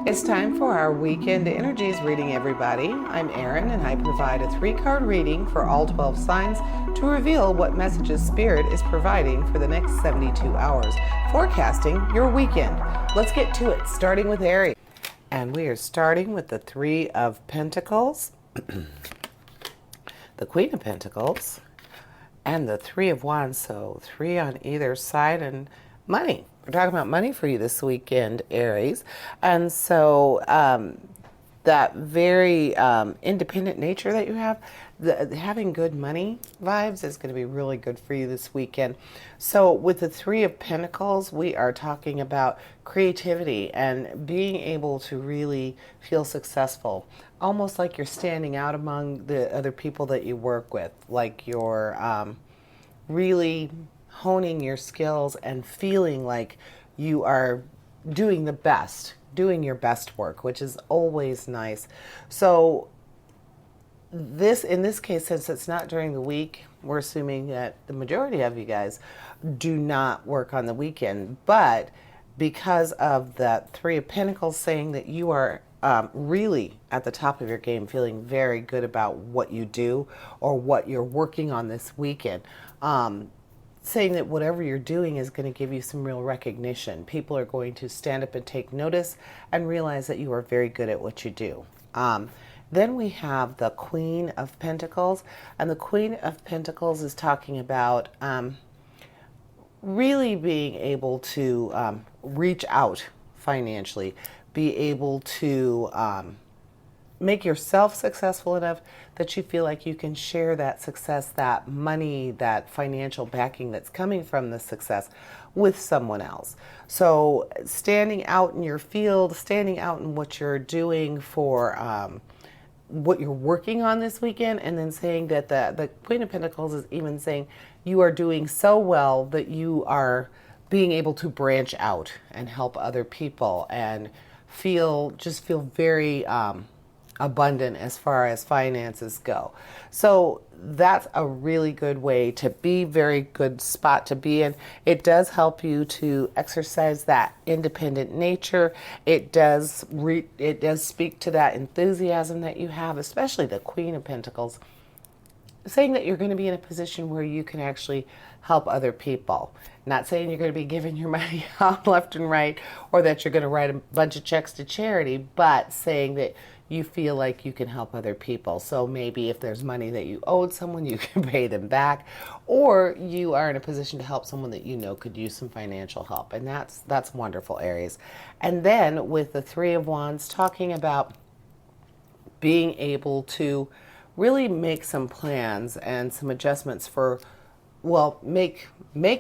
It's time for our weekend energies reading, everybody. I'm Erin, and I provide a 3-card reading for all 12 signs to reveal what messages Spirit is providing for the next 72 hours, forecasting your weekend. Let's get to it, starting with Aries. And we are starting with the 3 of Pentacles, the Queen of Pentacles, and the 3 of Wands. So 3 on either side, and money. We're talking about money for you this weekend, Aries. And so that very independent nature that you have, having good money vibes is going to be really good for you this weekend. So with the 3 of Pentacles, we are talking about creativity and being able to really feel successful, almost like you're standing out among the other people that you work with, like you're really honing your skills and feeling like you are doing your best work, which is always nice. So in this case, since it's not during the week, we're assuming that the majority of you guys do not work on the weekend. But because of that 3 of Pentacles saying that you are really at the top of your game, feeling very good about what you do or what you're working on this weekend, saying that whatever you're doing is going to give you some real recognition. People are going to stand up and take notice and realize that you are very good at what you do. Then we have the Queen of Pentacles, and the Queen of Pentacles is talking about really being able to reach out financially, be able to make yourself successful enough that you feel like you can share that success, that money, that financial backing that's coming from the success with someone else. So standing out in your field, standing out in what you're doing for what you're working on this weekend, and then saying that the Queen of Pentacles is even saying you are doing so well that you are being able to branch out and help other people and feel very abundant as far as finances go. So that's a really good way to be, very good spot to be in. It does help you to exercise that independent nature. It does speak to that enthusiasm that you have, especially the Queen of Pentacles, saying that you're going to be in a position where you can actually help other people. Not saying you're going to be giving your money out left and right, or that you're going to write a bunch of checks to charity, but saying that you feel like you can help other people. So maybe if there's money that you owed someone, you can pay them back, or you are in a position to help someone that you know could use some financial help. And that's wonderful, Aries. And then with the 3 of Wands, talking about being able to really make some plans and some adjustments for, well, make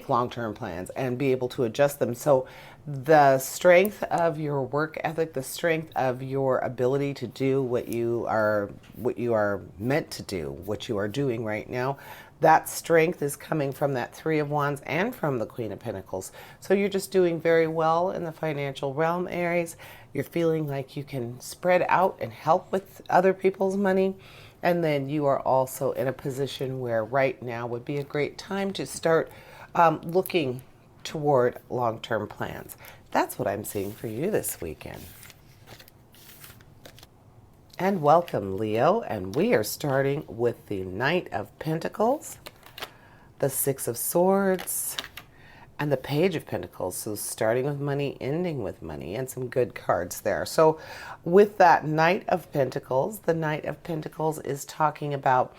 long-term plans and be able to adjust them. So the strength of your work ethic, the strength of your ability to do what you are meant to do, what you are doing right now, that strength is coming from that 3 of Wands and from the Queen of Pentacles. So you're just doing very well in the financial realm, Aries. You're feeling like you can spread out and help with other people's money. And then you are also in a position where right now would be a great time to start looking toward long-term plans. That's what I'm seeing for you this weekend. And welcome, Leo. And we are starting with the Knight of Pentacles, the 6 of Swords, and the Page of Pentacles. So starting with money, ending with money, and some good cards there. So with that Knight of Pentacles, the Knight of Pentacles is talking about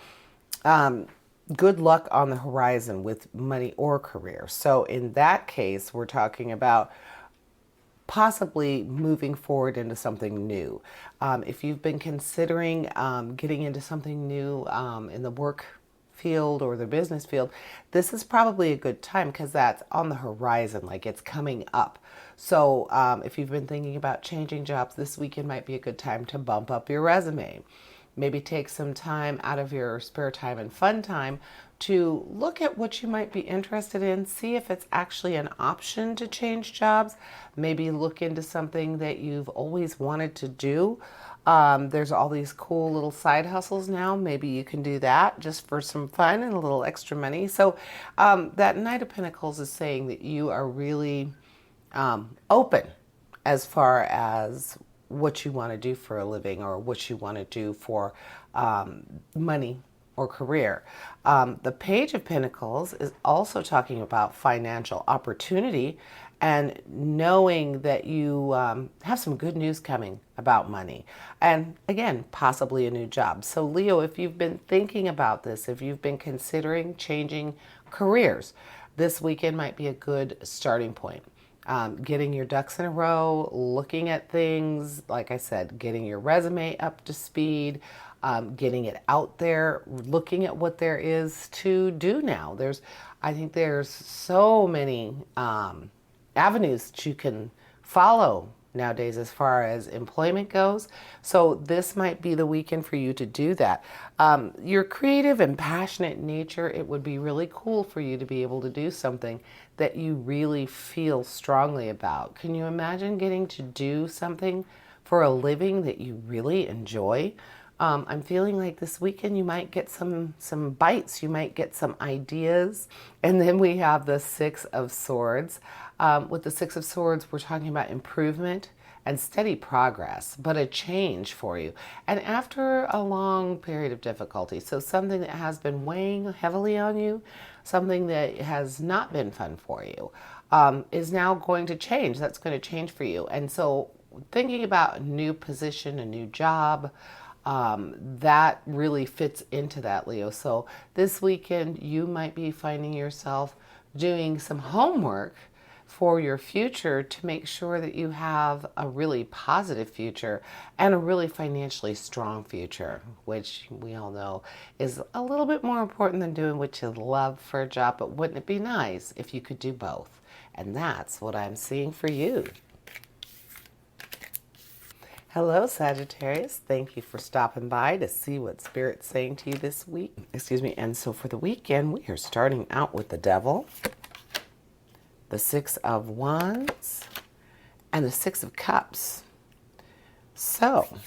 good luck on the horizon with money or career. So in that case, we're talking about possibly moving forward into something new. If you've been considering getting into something new in the work field or the business field, this is probably a good time because that's on the horizon, like it's coming up. So if you've been thinking about changing jobs, this weekend might be a good time to bump up your resume. Maybe take some time out of your spare time and fun time to look at what you might be interested in, see if it's actually an option to change jobs. Maybe look into something that you've always wanted to do. There's all these cool little side hustles now. Maybe you can do that just for some fun and a little extra money. So that Knight of Pentacles is saying that you are really open as far as what you want to do for a living or what you want to do for money or career. The Page of Pentacles is also talking about financial opportunity and knowing that you have some good news coming about money. And again, possibly a new job. So Leo, if you've been thinking about this, if you've been considering changing careers, this weekend might be a good starting point. Getting your ducks in a row, looking at things, like I said, getting your resume up to speed, getting it out there, looking at what there is to do now. I think there's so many avenues that you can follow nowadays as far as employment goes. So this might be the weekend for you to do that. Your creative and passionate nature, it would be really cool for you to be able to do something that you really feel strongly about. Can you imagine getting to do something for a living that you really enjoy? I'm feeling like this weekend you might get some bites, you might get some ideas. And then we have the Six of Swords. With the Six of Swords, we're talking about improvement and steady progress, but a change for you. And after a long period of difficulty, so something that has been weighing heavily on you, something that has not been fun for you, is now going to change. That's going to change for you. And so thinking about a new position, a new job, that really fits into that, Leo. So this weekend, you might be finding yourself doing some homework for your future to make sure that you have a really positive future and a really financially strong future, which we all know is a little bit more important than doing what you love for a job. But wouldn't it be nice if you could do both? And that's what I'm seeing for you. Hello, Sagittarius. Thank you for stopping by to see what Spirit's saying to you this week. Excuse me. And so for the weekend, we are starting out with the Devil, the Six of Wands, and the Six of Cups. So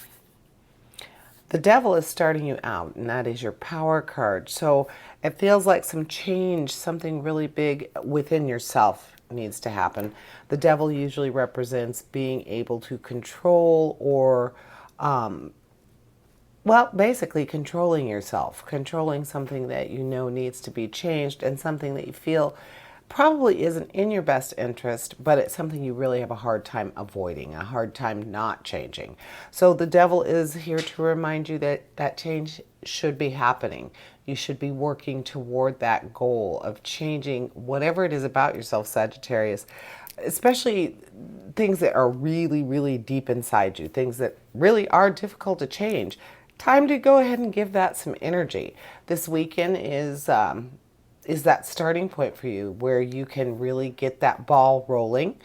the Devil is starting you out, and that is your Power card. So it feels like some change, something really big within yourself needs to happen. The Devil usually represents being able to control or, well, basically controlling yourself, controlling something that you know needs to be changed and something that you feel probably isn't in your best interest, but it's something you really have a hard time avoiding, a hard time not changing. So the Devil is here to remind you that that change should be happening. You should be working toward that goal of changing whatever it is about yourself, Sagittarius, especially things that are really, really deep inside you, things that really are difficult to change. Time to go ahead and give that some energy. This weekend is that starting point for you where you can really get that ball rolling.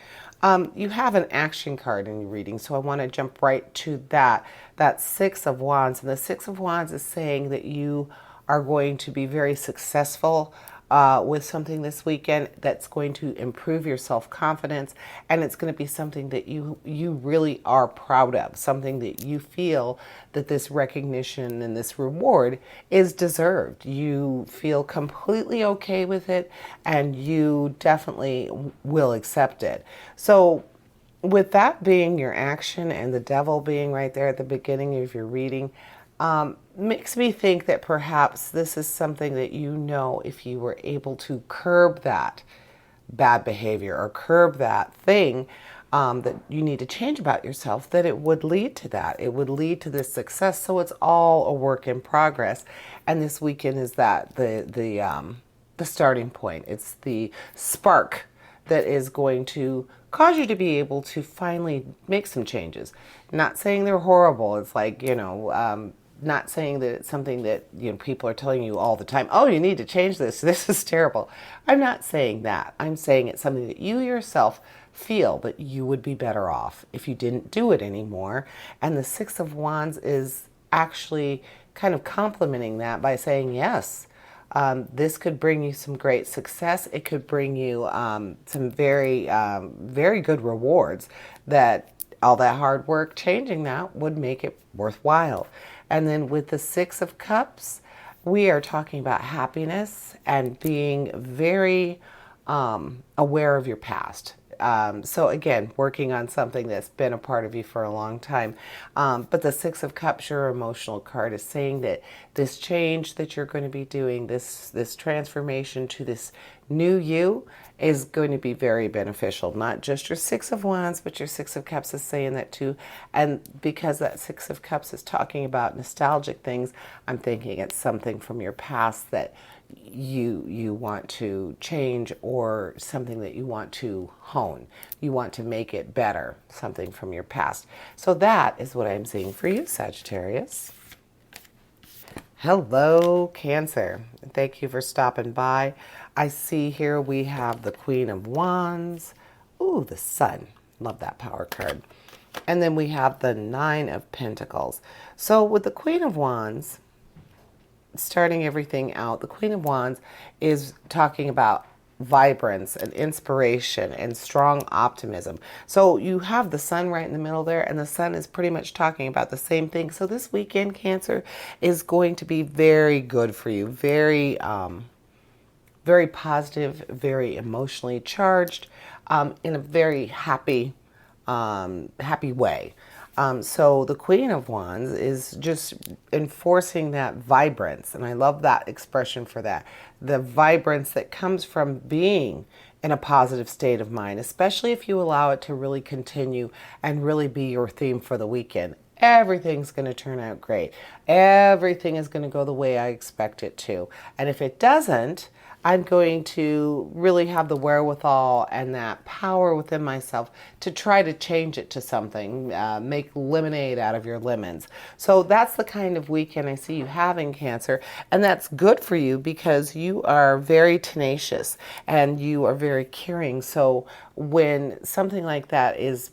You have an action card in your reading, so I want to jump right to that. That Six of Wands. And the Six of Wands is saying that you are going to be very successful with something this weekend that's going to improve your self-confidence, and it's going to be something that you really are proud of, something that you feel that this recognition and this reward is deserved. You feel completely okay with it, and you definitely will accept it. So with that being your action and the Devil being right there at the beginning of your reading, makes me think that perhaps this is something that you know if you were able to curb that bad behavior or curb that thing that you need to change about yourself, that it would lead to that. It would lead to this success. So it's all a work in progress. And this weekend is that the starting point. It's the spark that is going to cause you to be able to finally make some changes. Not saying they're horrible. It's like, not saying that it's something that people are telling you all the time, oh, you need to change this. This is terrible. I'm not saying that. I'm saying it's something that you yourself feel that you would be better off if you didn't do it anymore. And the Six of Wands is actually kind of complimenting that by saying, yes, this could bring you some great success. It could bring you some very, very good rewards that all that hard work changing that would make it worthwhile. And then with the Six of Cups, we are talking about happiness and being very aware of your past. so again, working on something that's been a part of you for a long time. But the Six of Cups, your emotional card, is saying that this change that you're going to be doing, this transformation to this new you, is going to be very beneficial. Not just your Six of Wands, but your Six of Cups is saying that too. And because that Six of Cups is talking about nostalgic things, I'm thinking it's something from your past that you want to change, or something that you want to hone. You want to make it better, something from your past. So that is what I'm seeing for you, Sagittarius. Hello, Cancer. Thank you for stopping by. I see here we have the Queen of Wands. Ooh, the Sun. Love that power card. And then we have the Nine of Pentacles. So with the Queen of Wands, starting everything out, the Queen of Wands is talking about vibrance and inspiration and strong optimism. So you have the Sun right in the middle there, and the Sun is pretty much talking about the same thing. So this weekend, Cancer, is going to be very good for you. Very, very positive, very emotionally charged, in a very happy way. So the Queen of Wands is just enforcing that vibrance. And I love that expression for that. The vibrance that comes from being in a positive state of mind, especially if you allow it to really continue and really be your theme for the weekend. Everything's going to turn out great. Everything is going to go the way I expect it to. And if it doesn't, I'm going to really have the wherewithal and that power within myself to try to change it to something, make lemonade out of your lemons. So that's the kind of weekend I see you having, Cancer. And that's good for you because you are very tenacious and you are very caring. So when something like that is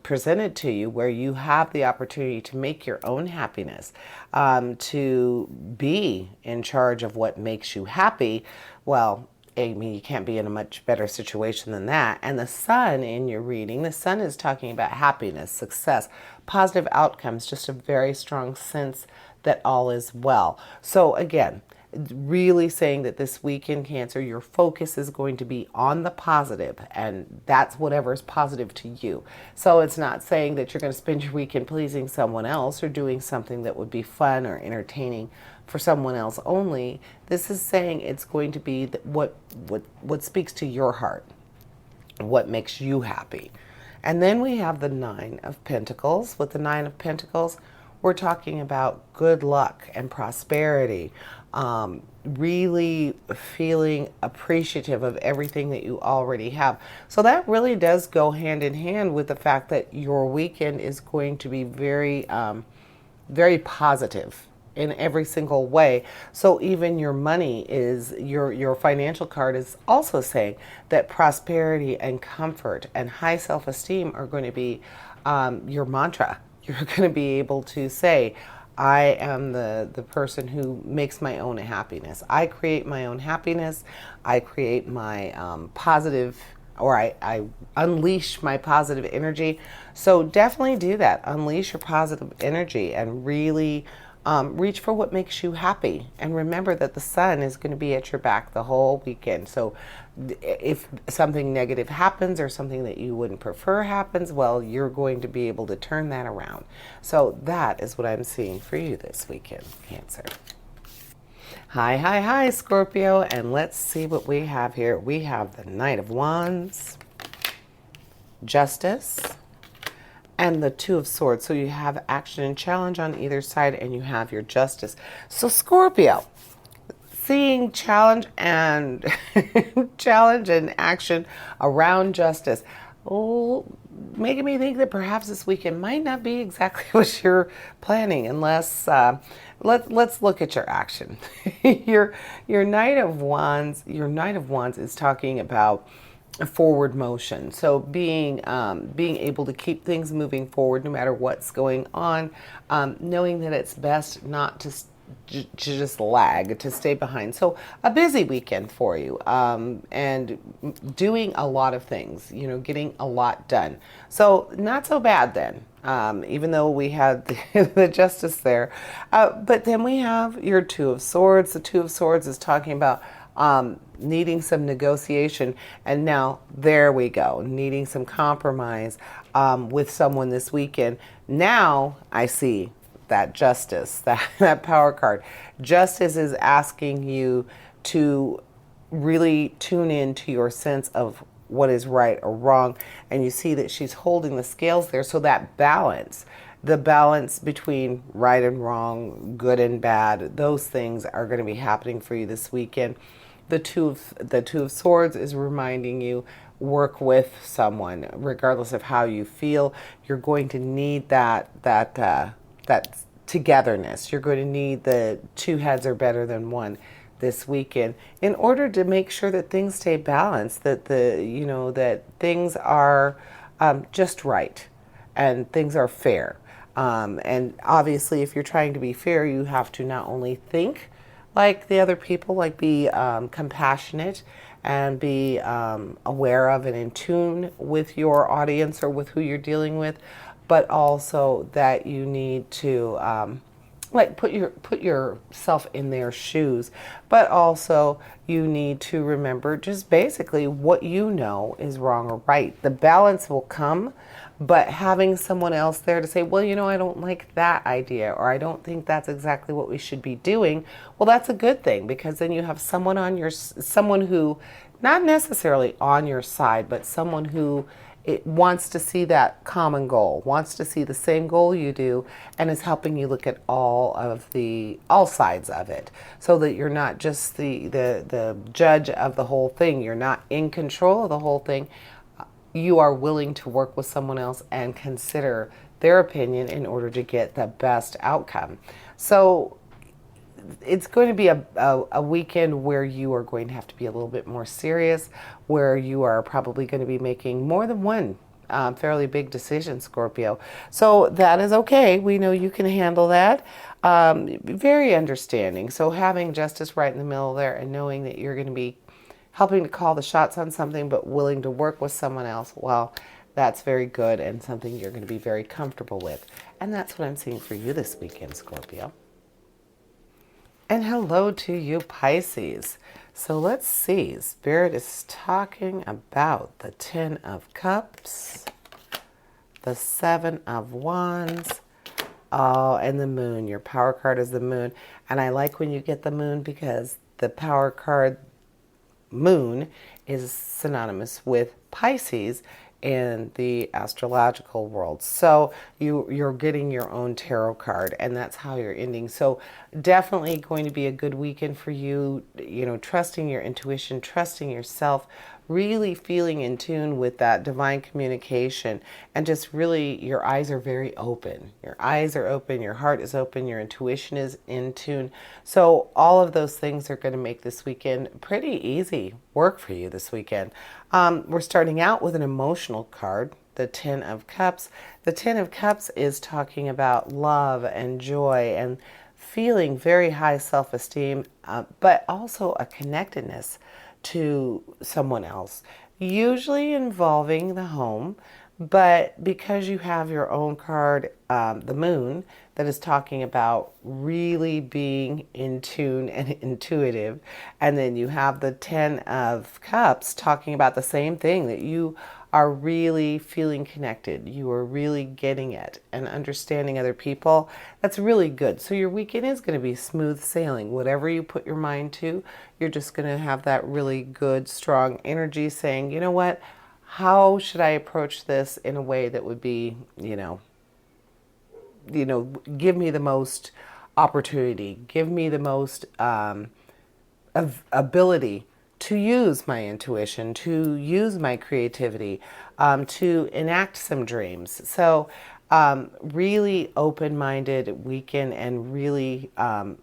presented to you, where you have the opportunity to make your own happiness, to be in charge of what makes you happy, well, I mean, you can't be in a much better situation than that. And the Sun in your reading, the Sun is talking about happiness, success, positive outcomes, just a very strong sense that all is well. So again, really saying that this weekend, Cancer, your focus is going to be on the positive, and that's whatever is positive to you. So it's not saying that you're going to spend your weekend pleasing someone else or doing something that would be fun or entertaining for someone else only. This is saying it's going to be what speaks to your heart, what makes you happy. And then we have the Nine of Pentacles. With the Nine of Pentacles, we're talking about good luck and prosperity, really feeling appreciative of everything that you already have. So that really does go hand in hand with the fact that your weekend is going to be very, very positive in every single way. So even your money is, your financial card is also saying that prosperity and comfort and high self-esteem are going to be your mantra. You're going to be able to say, I am the person who makes my own happiness. I create my own happiness. I create my positive, or I unleash my positive energy. So definitely do that. Unleash your positive energy and really reach for what makes you happy. And remember that the Sun is going to be at your back the whole weekend. So if something negative happens or something that you wouldn't prefer happens, well, you're going to be able to turn that around. So that is what I'm seeing for you this weekend, Cancer. Hi, Scorpio. And let's see what we have here. We have the Knight of Wands, Justice, and the Two of Swords. So you have action and challenge on either side, and you have your Justice. So Scorpio, seeing challenge and challenge and action around justice, making me think that perhaps this weekend might not be exactly what you're planning, unless let's look at your action. your Knight of Wands, is talking about forward motion. So being able to keep things moving forward no matter what's going on, knowing that it's best not to just lag, to stay behind. So a busy weekend for you, and doing a lot of things, getting a lot done. So not so bad then, even though we had the Justice there. But then we have your Two of Swords. The Two of Swords is talking about needing some negotiation. And now there we go, needing some compromise with someone this weekend. Now I see that justice, that power card. Justice is asking you to really tune into your sense of what is right or wrong. And you see that she's holding the scales there. So that balance, the balance between right and wrong, good and bad, those things are going to be happening for you this weekend. The two of Swords is reminding you, work with someone, regardless of how you feel. You're going to need that togetherness. You're going to need the two heads are better than one this weekend in order to make sure that things stay balanced, that that things are just right and things are fair. And obviously, if you're trying to be fair, you have to not only think like the other people, like be compassionate and be aware of and in tune with your audience or with who you're dealing with, but also that you need to put yourself in their shoes, but also you need to remember just basically what you know is wrong or right. The balance will come, but having someone else there to say, well, I don't like that idea, or I don't think that's exactly what we should be doing. Well, that's a good thing, because then you have someone who, not necessarily on your side, but someone who it wants to see that common goal, wants to see the same goal you do, and is helping you look at all sides of it, so that you're not just the judge of the whole thing. You're not in control of the whole thing. You are willing to work with someone else and consider their opinion in order to get the best outcome. So it's going to be a weekend where you are going to have to be a little bit more serious, where you are probably going to be making more than one fairly big decision, Scorpio. So that is okay. We know you can handle that. Very understanding. So having justice right in the middle there, and knowing that you're going to be helping to call the shots on something, but willing to work with someone else, well, that's very good and something you're going to be very comfortable with. And that's what I'm seeing for you this weekend, Scorpio. And hello to you, Pisces. So let's see. Spirit is talking about the Ten of Cups, the Seven of Wands, and the Moon. Your power card is the Moon. And I like when you get the Moon, because the power card Moon is synonymous with Pisces in the astrological world. So you're getting your own tarot card, and that's how you're ending. So definitely going to be a good weekend for you, trusting your intuition, trusting yourself, really feeling in tune with that divine communication, and just really your eyes are very open. Your eyes are open, your heart is open, your intuition is in tune. So all of those things are going to make this weekend pretty easy work for you this weekend. We're starting out with an emotional card, the Ten of Cups. The Ten of Cups is talking about love and joy and feeling very high self-esteem, but also a connectedness to someone else, usually involving the home. But because you have your own card, the Moon, that is talking about really being in tune and intuitive, and then you have the Ten of Cups talking about the same thing, that you are really feeling connected. You are really getting it and understanding other people. That's really good. So your weekend is going to be smooth sailing. Whatever you put your mind to, you're just going to have that really good, strong energy saying, you know what, how should I approach this in a way that would be, give me the most opportunity, give me the most ability to use my intuition, to use my creativity, to enact some dreams. So really open-minded weekend, and really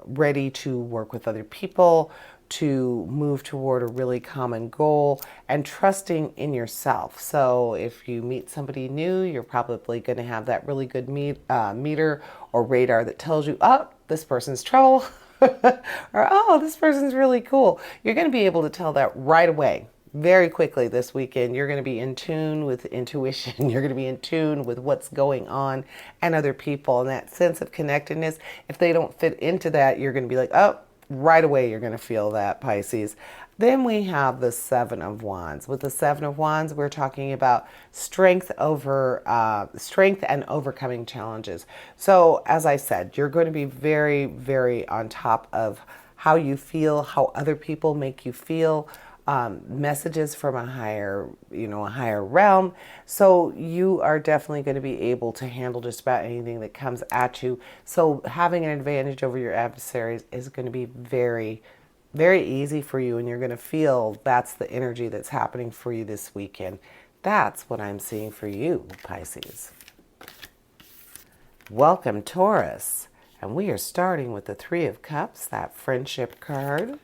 ready to work with other people, to move toward a really common goal, and trusting in yourself. So if you meet somebody new, you're probably going to have that really good meter or radar that tells you, oh, this person's trouble. Or, oh, this person's really cool. You're going to be able to tell that right away, very quickly this weekend. You're going to be in tune with intuition. You're going to be in tune with what's going on and other people, and that sense of connectedness. If they don't fit into that, you're going to be like, oh, right away you're going to feel that, Pisces. Then we have the Seven of Wands. With the Seven of Wands, we're talking about strength and overcoming challenges. So, as I said, you're going to be very, very on top of how you feel, how other people make you feel. Messages from a higher realm. So you are definitely going to be able to handle just about anything that comes at you. So having an advantage over your adversaries is going to be very, very easy for you, and you're going to feel that's the energy that's happening for you this weekend. That's what I'm seeing for you, Pisces. Welcome, Taurus. And we are starting with the Three of Cups, that friendship card,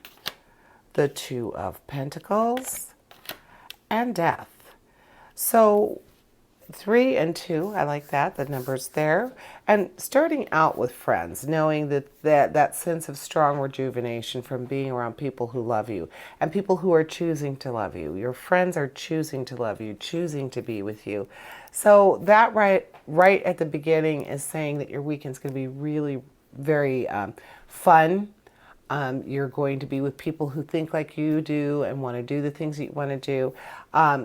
the Two of Pentacles, and Death. So 3 and 2, I like that, the numbers there. And starting out with friends, knowing that sense of strong rejuvenation from being around people who love you and people who are choosing to love you. Your friends are choosing to love you, choosing to be with you. So that right at the beginning is saying that your weekend's going to be really very fun. You're going to be with people who think like you do and want to do the things that you want to do.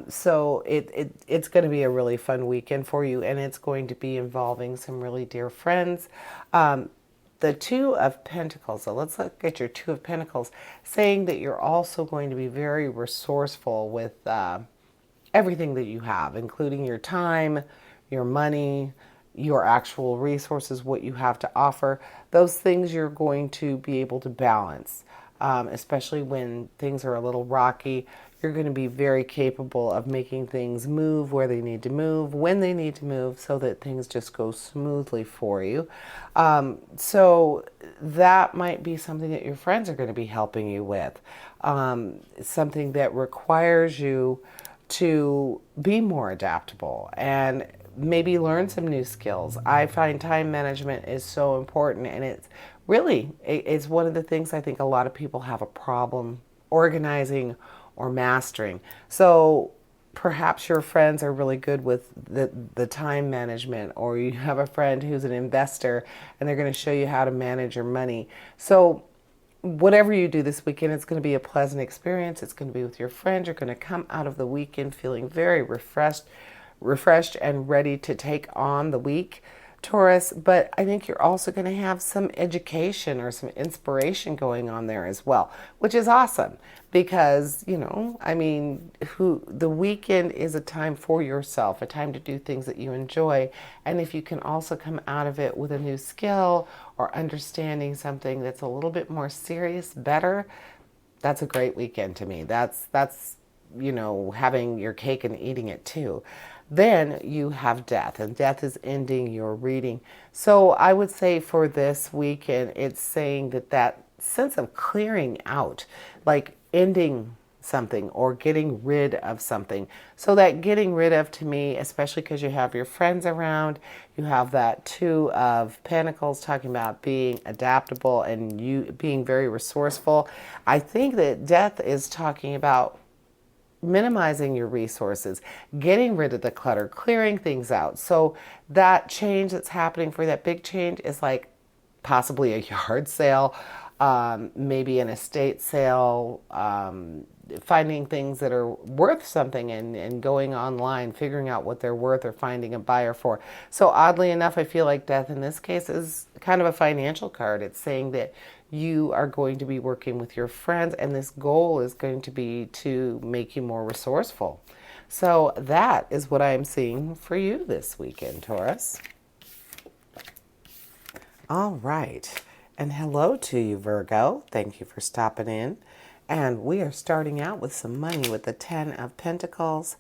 So it's going to be a really fun weekend for you, and it's going to be involving some really dear friends. The Two of Pentacles, so let's look at your Two of Pentacles, saying that you're also going to be very resourceful with everything that you have, including your time, your money, your actual resources, what you have to offer. Those things you're going to be able to balance, especially when things are a little rocky. You're going to be very capable of making things move where they need to move, when they need to move, so that things just go smoothly for you. So that might be something that your friends are going to be helping you with, something that requires you to be more adaptable and maybe learn some new skills. I find time management is so important, and it's one of the things I think a lot of people have a problem organizing or mastering. So perhaps your friends are really good with the time management, or you have a friend who's an investor and they're going to show you how to manage your money. So whatever you do this weekend, it's going to be a pleasant experience. It's going to be with your friends. You're going to come out of the weekend feeling very refreshed and ready to take on the week, Taurus. But I think you're also going to have some education or some inspiration going on there as well, which is awesome because, the weekend is a time for yourself, a time to do things that you enjoy. And if you can also come out of it with a new skill or understanding something that's a little bit more serious, better, that's a great weekend to me. That's having your cake and eating it too. Then you have Death, and Death is ending your reading. So I would say for this weekend, it's saying that sense of clearing out, like ending something or getting rid of something. So that getting rid of, to me, especially because you have your friends around, you have that Two of Pentacles talking about being adaptable and you being very resourceful. I think that Death is talking about minimizing your resources, getting rid of the clutter, clearing things out. So that change that's happening for that big change is like possibly a yard sale, maybe an estate sale, finding things that are worth something and going online, figuring out what they're worth or finding a buyer for. So oddly enough, I feel like Death in this case is kind of a financial card. It's saying that you are going to be working with your friends, and this goal is going to be to make you more resourceful. So that is what I'm seeing for you this weekend, Taurus. All right. And hello to you, Virgo. Thank you for stopping in. And we are starting out with some money with the Ten of Pentacles,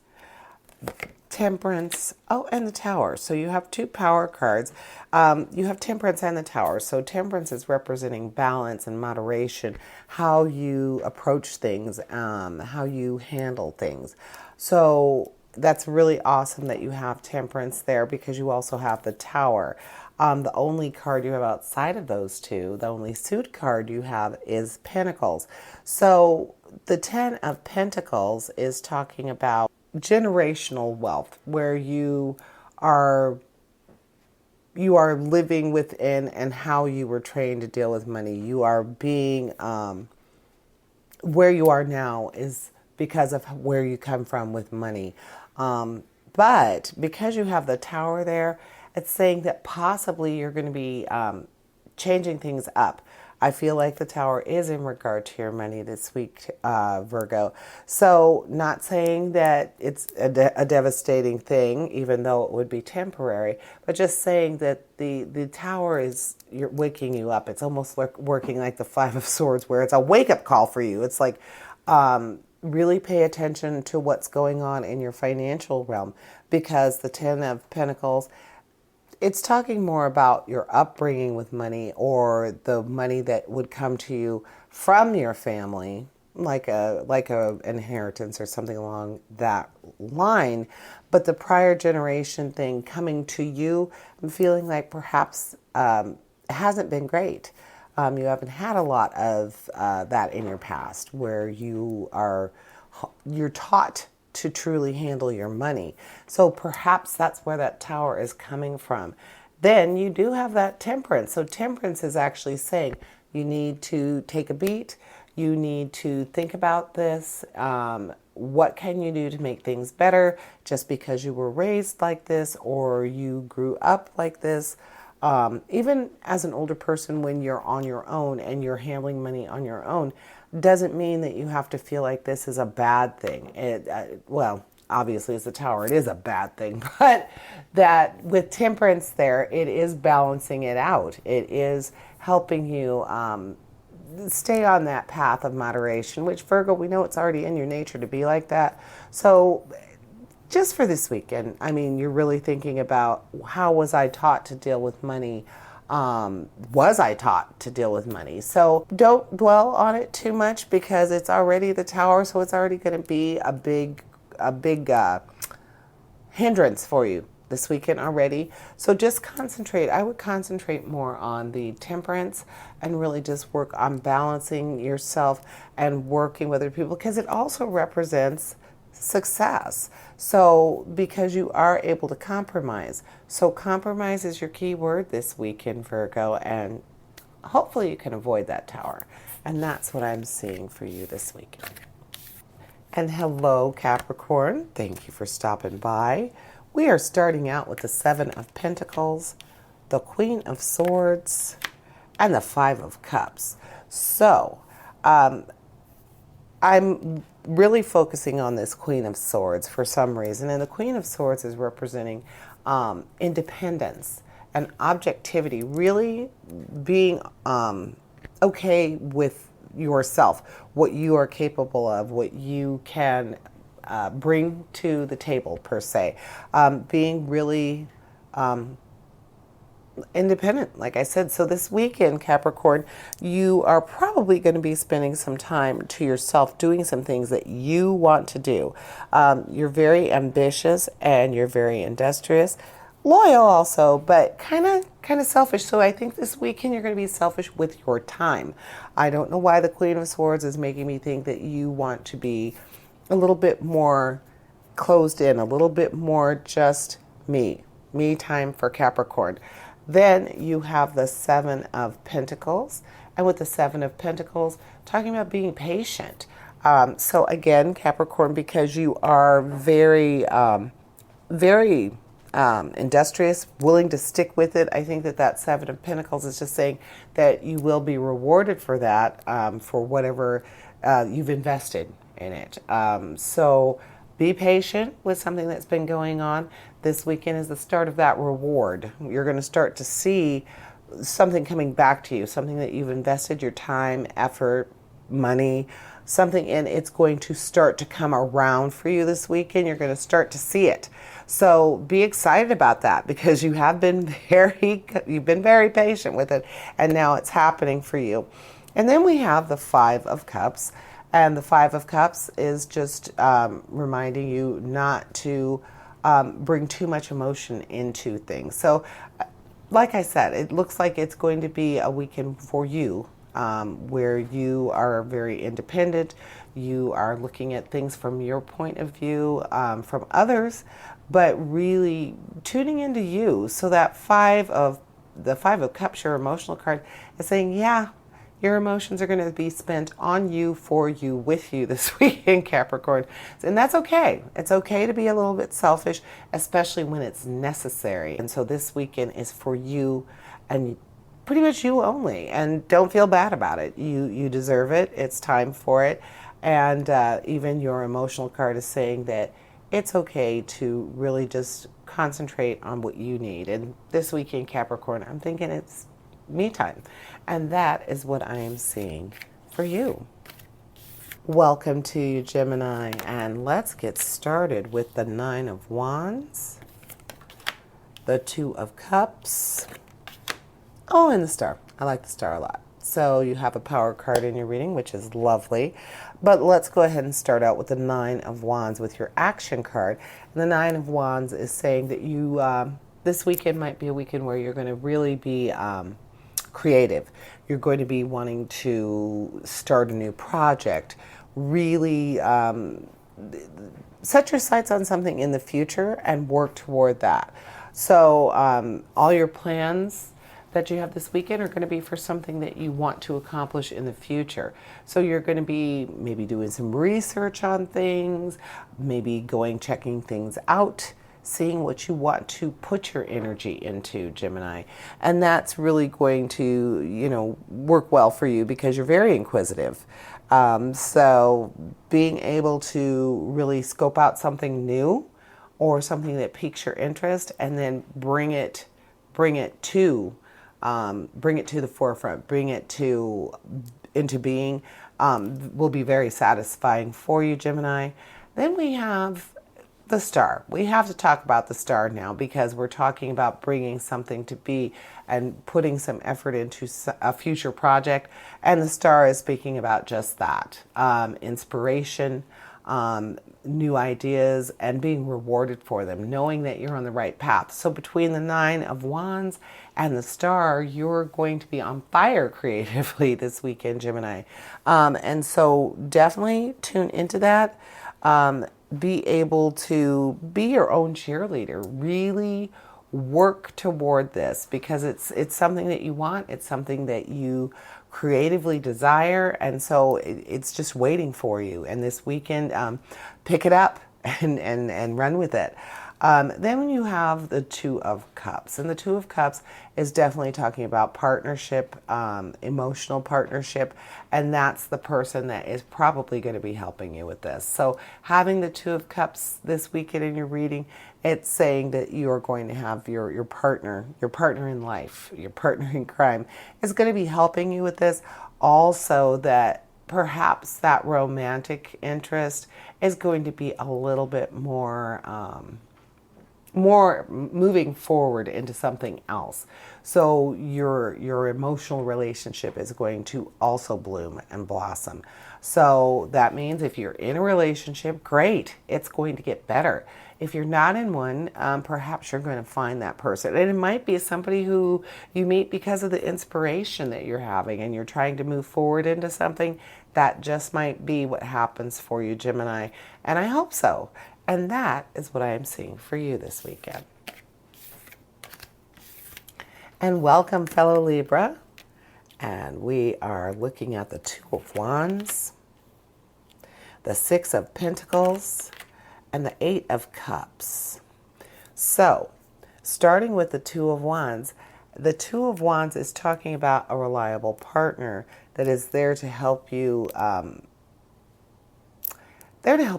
Temperance, and the Tower. So you have two power cards. You have Temperance and the Tower. So Temperance is representing balance and moderation, how you approach things, how you handle things. So that's really awesome that you have Temperance there, because you also have the Tower. The only card you have outside of those two, the only suit card you have, is Pentacles. So the Ten of Pentacles is talking about generational wealth, where you are living within and how you were trained to deal with money. You are being where you are now is because of where you come from with money. But because you have the Tower there, it's saying that possibly you're going to be changing things up. I feel like the Tower is in regard to your money this week, Virgo. So, not saying that it's a devastating thing, even though it would be temporary, but just saying that the Tower is you're waking you up. It's almost like working like the Five of Swords, where it's a wake up call for you. It's like, really pay attention to what's going on in your financial realm, because the Ten of Pentacles, it's talking more about your upbringing with money, or the money that would come to you from your family, like a inheritance or something along that line. But the prior generation thing coming to you, I'm feeling like perhaps it hasn't been great. You haven't had a lot of that in your past, where you're taught to truly handle your money. So perhaps that's where that Tower is coming from. Then you do have that Temperance. So Temperance is actually saying you need to take a beat. You need to think about this. What can you do to make things better? Just because you were raised like this or you grew up like this. Even as an older person, when you're on your own and you're handling money on your own, doesn't mean that you have to feel like this is a bad thing. Well, obviously as a Tower, it is a bad thing, but that with Temperance there, it is balancing it out. It is helping you stay on that path of moderation, which Virgo, we know it's already in your nature to be like that. So just for this weekend, I mean, you're really thinking about, how was I taught to deal with money? Was I taught to deal with money? So don't dwell on it too much, because it's already the Tower, so it's already going to be a big hindrance for you this weekend already. So just concentrate. I would concentrate more on the Temperance and really just work on balancing yourself and working with other people, because it also represents success. So because you are able to compromise. So compromise is your key word this weekend, Virgo, and hopefully you can avoid that Tower. And that's what I'm seeing for you this weekend. And hello, Capricorn. Thank you for stopping by. We are starting out with the Seven of Pentacles, the Queen of Swords, and the Five of Cups. So, I'm really focusing on this Queen of Swords for some reason. And the Queen of Swords is representing independence and objectivity, really being okay with yourself, what you are capable of, what you can bring to the table, per se. Being really independent, like I said. So this weekend, Capricorn, you are probably going to be spending some time to yourself, doing some things that you want to do. You're very ambitious and you're very industrious, loyal also, but kind of selfish. So I think this weekend you're going to be selfish with your time. I don't know why the Queen of Swords is making me think that you want to be a little bit more closed in, a little bit more just me time for Capricorn. Then you have the Seven of Pentacles. And with the Seven of Pentacles, talking about being patient. So again, Capricorn, because you are very, very industrious, willing to stick with it, I think that Seven of Pentacles is just saying that you will be rewarded for that, for whatever you've invested in it. So be patient with something that's been going on. This weekend is the start of that reward. You're going to start to see something coming back to you, something that you've invested your time, effort, money, something in. It's going to start to come around for you this weekend. You're going to start to see it. So be excited about that, because you have been you've been very patient with it, and now it's happening for you. And then we have the Five of Cups. And the Five of Cups is just reminding you not to bring too much emotion into things. So, like I said, it looks like it's going to be a weekend for you where you are very independent. You are looking at things from your point of view, from others, but really tuning into you. So that the Five of Cups, your emotional card, is saying, yeah, Your emotions are going to be spent on you, for you, with you this weekend, Capricorn. And that's okay. It's okay to be a little bit selfish, especially when it's necessary. And so this weekend is for you and pretty much you only. And don't feel bad about it. You deserve it. It's time for it. And even your emotional card is saying that it's okay to really just concentrate on what you need. And this weekend, Capricorn, I'm thinking it's me time. And that is what I am seeing for you. Welcome to you, Gemini. And let's get started with the Nine of Wands, the Two of Cups. Oh, and the Star. I like the Star a lot. So you have a power card in your reading, which is lovely. But let's go ahead and start out with the Nine of Wands with your action card. And the Nine of Wands is saying that you, this weekend might be a weekend where you're going to really be creative. You're going to be wanting to start a new project, really set your sights on something in the future and work toward that. So all your plans that you have this weekend are going to be for something that you want to accomplish in the future. So you're going to be maybe doing some research on things, maybe checking things out, seeing what you want to put your energy into, Gemini. And that's really going to, work well for you because you're very inquisitive. So being able to really scope out something new or something that piques your interest and then bring it to the forefront, bring it into being, will be very satisfying for you, Gemini. Then we have the Star. We have to talk about the Star now because we're talking about bringing something to be and putting some effort into a future project. And the Star is speaking about just that, inspiration, new ideas, and being rewarded for them, knowing that you're on the right path. So between the Nine of Wands and the Star, you're going to be on fire creatively this weekend, Gemini. And so definitely tune into that. Be able to be your own cheerleader. Really work toward this because it's something that you want. It's something that you creatively desire, and so it's just waiting for you. And this weekend, pick it up and run with it. Then when you have the Two of Cups, and the Two of Cups is definitely talking about partnership, emotional partnership, and that's the person that is probably going to be helping you with this. So having the Two of Cups this weekend in your reading, it's saying that you are going to have your partner in life, your partner in crime is going to be helping you with this. Also that perhaps that romantic interest is going to be a little bit more moving forward into something else. So your emotional relationship is going to also bloom and blossom. So that means if you're in a relationship, great, it's going to get better. If you're not in one, perhaps you're going to find that person. And it might be somebody who you meet because of the inspiration that you're having and you're trying to move forward into something. That just might be what happens for you, Gemini. And I hope so. And that is what I am seeing for you this weekend. And welcome, fellow Libra. And we are looking at the Two of Wands, the Six of Pentacles, and the Eight of Cups. So, starting with the Two of Wands, the Two of Wands is talking about a reliable partner that is there to help you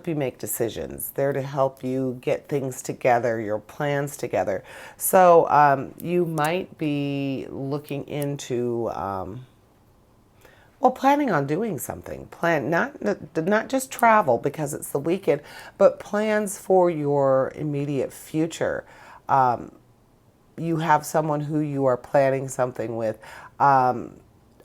make decisions, there to help you get things together, your plans together. So you might be looking into, planning on doing something. Not just travel because it's the weekend, but plans for your immediate future. You have someone who you are planning something with.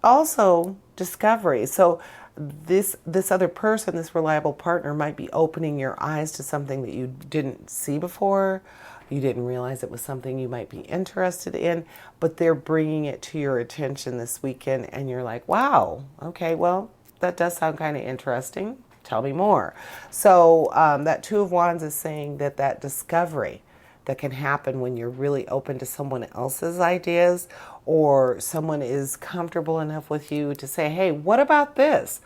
Also, discovery. So this other person, this reliable partner, might be opening your eyes to something that you didn't see before. You didn't realize it was something you might be interested in, but they're bringing it to your attention this weekend, and you're like, wow, okay, well, that does sound kind of interesting. Tell me more. So that Two of Wands is saying that discovery that can happen when you're really open to someone else's ideas or someone is comfortable enough with you to say, hey, what about this?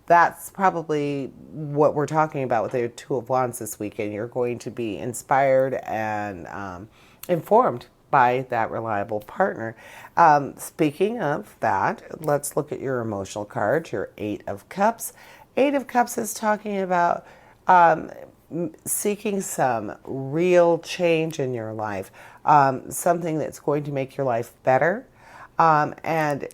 That's probably what we're talking about with the Two of Wands this weekend. You're going to be inspired and informed by that reliable partner. Speaking of that, let's look at your emotional cards, your Eight of Cups. Eight of Cups is talking about seeking some real change in your life, something that's going to make your life better, and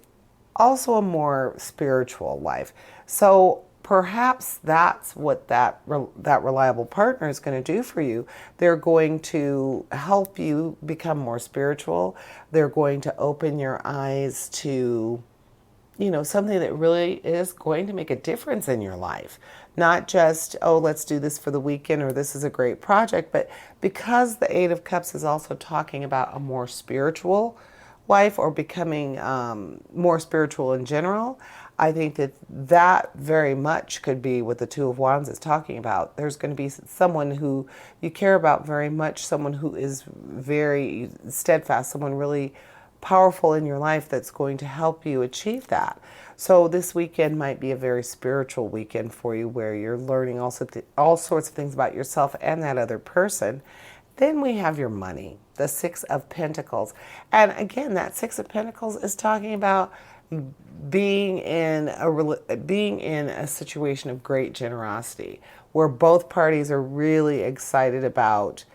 also a more spiritual life. So perhaps that's what that reliable partner is going to do for you. They're going to help you become more spiritual. They're going to open your eyes to, something that really is going to make a difference in your life. Not just, oh, let's do this for the weekend or this is a great project, but because the Eight of Cups is also talking about a more spiritual life or becoming more spiritual in general, I think that very much could be what the Two of Wands is talking about. There's going to be someone who you care about very much, someone who is very steadfast, someone really powerful in your life that's going to help you achieve that. So this weekend might be a very spiritual weekend for you where you're learning all sorts of things about yourself and that other person. Then we have your money, the Six of Pentacles. And again, that Six of Pentacles is talking about being in a situation of great generosity where both parties are really excited about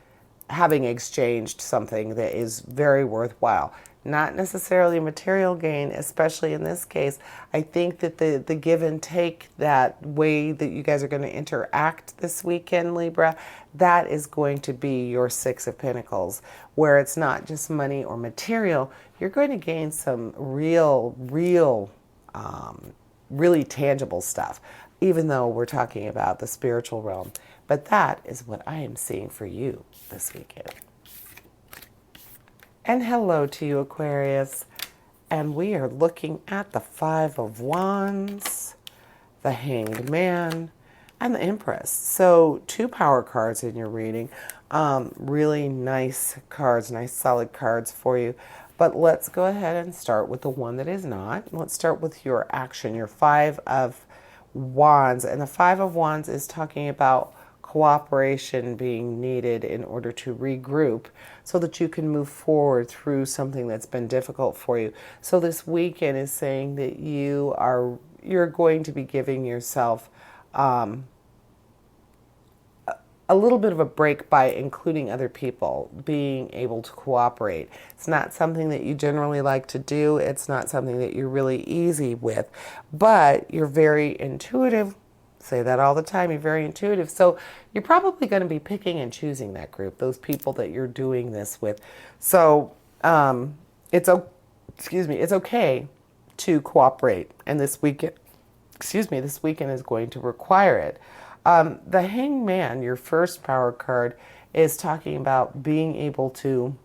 having exchanged something that is very worthwhile. Not necessarily material gain, especially in this case. I think that the give and take, that way that you guys are going to interact this weekend, Libra, that is going to be your Six of Pentacles, where it's not just money or material. You're going to gain some really tangible stuff, even though we're talking about the spiritual realm. But that is what I am seeing for you this weekend. And hello to you, Aquarius. And we are looking at the Five of Wands, the Hanged Man, and the Empress. So 2 power cards in your reading. Really nice cards, nice solid cards for you. But let's go ahead and start with the one that is not. Let's start with your action, your Five of Wands. And the Five of Wands is talking about cooperation being needed in order to regroup so that you can move forward through something that's been difficult for you. So this weekend is saying that you're going to be giving yourself a little bit of a break by including other people, being able to cooperate. It's not something that you generally like to do. It's not something that you're really easy with, but you're very intuitive. Say that all the time. You're very intuitive. So you're probably going to be picking and choosing that group, those people that you're doing this with. So it's okay to cooperate. And this weekend is going to require it. The Hanged Man, your first power card, is talking about being able to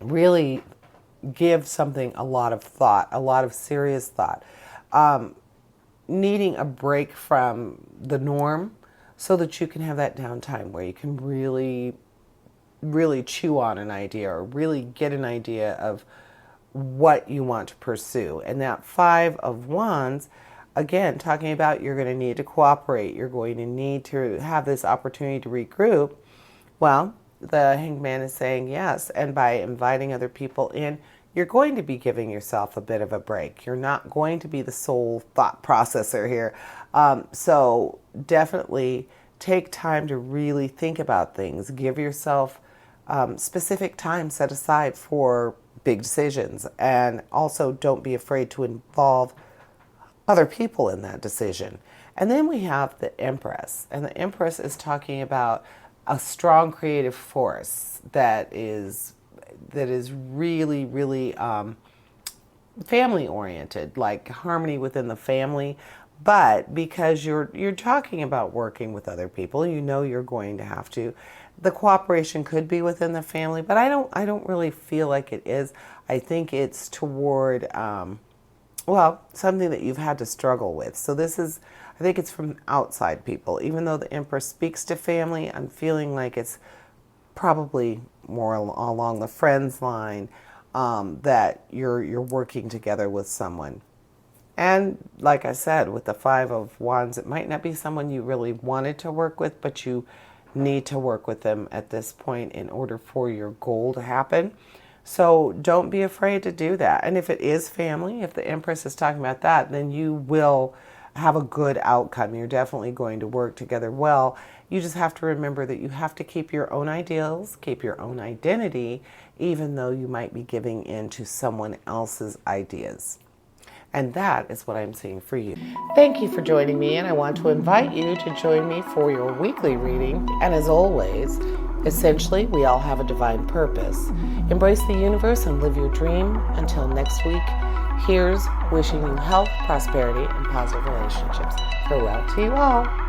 really give something a lot of thought, a lot of serious thought. Needing a break from the norm so that you can have that downtime where you can really, really chew on an idea or really get an idea of what you want to pursue. And that Five of Wands, again, talking about you're going to need to cooperate. You're going to need to have this opportunity to regroup. Well, the Hanged Man is saying yes. And by inviting other people in, you're going to be giving yourself a bit of a break. You're not going to be the sole thought processor here. So definitely take time to really think about things. Give yourself specific time set aside for big decisions. And also don't be afraid to involve other people in that decision. And then we have the Empress. And the Empress is talking about a strong creative force that is really, really family oriented, like harmony within the family. But because you're talking about working with other people, you're going to have to. The cooperation could be within the family, but I don't really feel like it is. I think it's toward something that you've had to struggle with. So I think it's from outside people. Even though the Empress speaks to family, I'm feeling like it's probably more along the friends line. that you're working together with someone. And like I said, with the Five of Wands, it might not be someone you really wanted to work with, but you need to work with them at this point in order for your goal to happen. So don't be afraid to do that. And if it is family, if the Empress is talking about that, then you will have a good outcome. You're definitely going to work together well. You just have to remember that you have to keep your own ideals, keep your own identity, even though you might be giving in to someone else's ideas. And that is what I'm seeing for you. Thank you for joining me, and I want to invite you to join me for your weekly reading. And as always, essentially, we all have a divine purpose. Embrace the universe and live your dream. Until next week, here's wishing you health, prosperity, and positive relationships. Farewell to you all.